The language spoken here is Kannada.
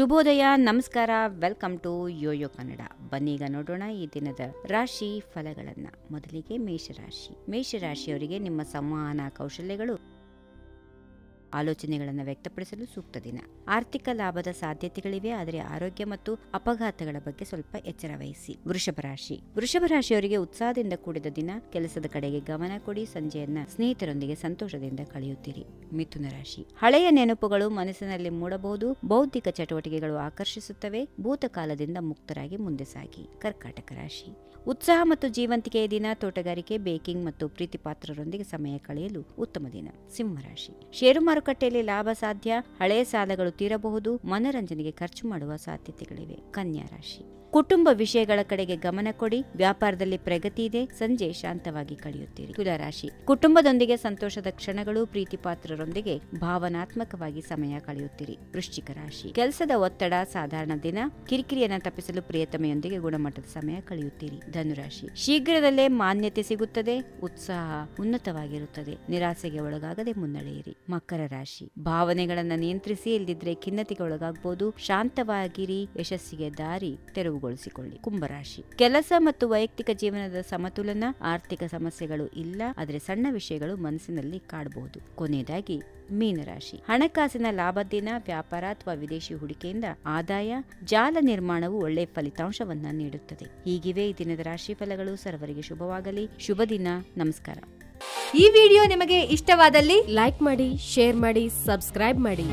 ಶುಭೋದಯ, ನಮಸ್ಕಾರ, ವೆಲ್ಕಮ್ ಟು ಯೋಯೋ ಕನ್ನಡ. ಬನ್ನೀಗ ನೋಡೋಣ ಈ ದಿನದ ರಾಶಿ ಫಲಗಳನ್ನ. ಮೊದಲಿಗೆ ಮೇಷರಾಶಿಯವರಿಗೆ ನಿಮ್ಮ ಸಂವಹನ ಕೌಶಲ್ಯಗಳು ಆಲೋಚನೆಗಳನ್ನು ವ್ಯಕ್ತಪಡಿಸಲು ಸೂಕ್ತ ದಿನ. ಆರ್ಥಿಕ ಲಾಭದ ಸಾಧ್ಯತೆಗಳಿವೆ, ಆದರೆ ಆರೋಗ್ಯ ಮತ್ತು ಅಪಘಾತಗಳ ಬಗ್ಗೆ ಸ್ವಲ್ಪ ಎಚ್ಚರ ವಹಿಸಿ. ವೃಷಭ ರಾಶಿಯವರಿಗೆ ಉತ್ಸಾಹದಿಂದ ಕೂಡಿದ ದಿನ. ಕೆಲಸದ ಕಡೆಗೆ ಗಮನ ಕೊಡಿ. ಸಂಜೆಯನ್ನ ಸ್ನೇಹಿತರೊಂದಿಗೆ ಸಂತೋಷದಿಂದ ಕಳೆಯುತ್ತೀರಿ. ಮಿಥುನ ರಾಶಿ, ಹಳೆಯ ನೆನಪುಗಳು ಮನಸ್ಸಿನಲ್ಲಿ ಮೂಡಬಹುದು. ಬೌದ್ಧಿಕ ಚಟುವಟಿಕೆಗಳು ಆಕರ್ಷಿಸುತ್ತವೆ. ಭೂತಕಾಲದಿಂದ ಮುಕ್ತರಾಗಿ ಮುಂದೆ ಸಾಗಿ. ಕರ್ಕಾಟಕ ರಾಶಿ, ಉತ್ಸಾಹ ಮತ್ತು ಜೀವಂತಿಕೆಯ ದಿನ. ತೋಟಗಾರಿಕೆ, ಬೇಕಿಂಗ್ ಮತ್ತು ಪ್ರೀತಿ ಪಾತ್ರರೊಂದಿಗೆ ಸಮಯ ಕಳೆಯಲು ಉತ್ತಮ ದಿನ. ಸಿಂಹರಾಶಿ, ಷೇರು ಮಾರುಕಟ್ಟೆಯಲ್ಲಿ ಲಾಭ ಸಾಧ್ಯ. ಹಳೆಯ ಸಾಲಗಳು ತೀರಬಹುದು. ಮನರಂಜನೆಗೆ ಖರ್ಚು ಮಾಡುವ ಸಾಧ್ಯತೆಗಳಿವೆ. ಕನ್ಯಾ ರಾಶಿ, ಕುಟುಂಬ ವಿಷಯಗಳ ಕಡೆಗೆ ಗಮನ ಕೊಡಿ. ವ್ಯಾಪಾರದಲ್ಲಿ ಪ್ರಗತಿ ಇದೆ. ಸಂಜೆ ಶಾಂತವಾಗಿ ಕಳೆಯುತ್ತೀರಿ. ತುಲಾರಾಶಿ, ಕುಟುಂಬದೊಂದಿಗೆ ಸಂತೋಷದ ಕ್ಷಣಗಳು. ಪ್ರೀತಿ ಪಾತ್ರರೊಂದಿಗೆ ಭಾವನಾತ್ಮಕವಾಗಿ ಸಮಯ ಕಳೆಯುತ್ತೀರಿ. ವೃಶ್ಚಿಕ ರಾಶಿ, ಕೆಲಸದ ಒತ್ತಡ ಸಾಧಾರಣ ದಿನ. ಕಿರಿಕಿರಿಯನ್ನು ತಪ್ಪಿಸಲು ಪ್ರಿಯತಮೆಯೊಂದಿಗೆ ಗುಣಮಟ್ಟದ ಸಮಯ ಕಳೆಯುತ್ತೀರಿ. ಧನುರಾಶಿ, ಶೀಘ್ರದಲ್ಲೇ ಮಾನ್ಯತೆ ಸಿಗುತ್ತದೆ. ಉತ್ಸಾಹ ಉನ್ನತವಾಗಿರುತ್ತದೆ. ನಿರಾಸೆಗೆ ಒಳಗಾಗದೆ ಮುನ್ನಡೆಯಿರಿ. ಮಕರ ರಾಶಿ, ಭಾವನೆಗಳನ್ನು ನಿಯಂತ್ರಿಸಿ, ಇಲ್ಲದಿದ್ರೆ ಖಿನ್ನತೆಗೆ ಒಳಗಾಗಬಹುದು. ಶಾಂತವಾಗಿರಿ. ಯಶಸ್ಸಿಗೆ ದಾರಿ ತೆರವುಗೊಳಿಸಿಕೊಳ್ಳಿ. ಕುಂಭರಾಶಿ, ಕೆಲಸ ಮತ್ತು ವೈಯಕ್ತಿಕ ಜೀವನದ ಸಮತೋಲನ. ಆರ್ಥಿಕ ಸಮಸ್ಯೆಗಳು ಇಲ್ಲ, ಆದರೆ ಸಣ್ಣ ವಿಷಯಗಳು ಮನಸ್ಸಿನಲ್ಲಿ ಕಾಡಬಹುದು. ಕೊನೆಯದಾಗಿ ಮೀನರಾಶಿ, ಹಣಕಾಸಿನ ಲಾಭ ದಿನ. ವ್ಯಾಪಾರ ಅಥವಾ ವಿದೇಶಿ ಹೂಡಿಕೆಯಿಂದ ಆದಾಯ. ಜಾಲ ನಿರ್ಮಾಣವು ಒಳ್ಳೆಯ ಫಲಿತಾಂಶವನ್ನ ನೀಡುತ್ತದೆ. ಹೀಗಿವೆ ಈ ದಿನದ ರಾಶಿ ಫಲಗಳು. ಸರ್ವರಿಗೆ ಶುಭವಾಗಲಿ. ಶುಭ ದಿನ. ನಮಸ್ಕಾರ. ಈ ವಿಡಿಯೋ ನಿಮಗೆ ಇಷ್ಟವಾದಲ್ಲಿ ಲೈಕ್ ಮಾಡಿ, ಶೇರ್ ಮಾಡಿ, ಸಬ್ಸ್ಕ್ರೈಬ್ ಮಾಡಿ.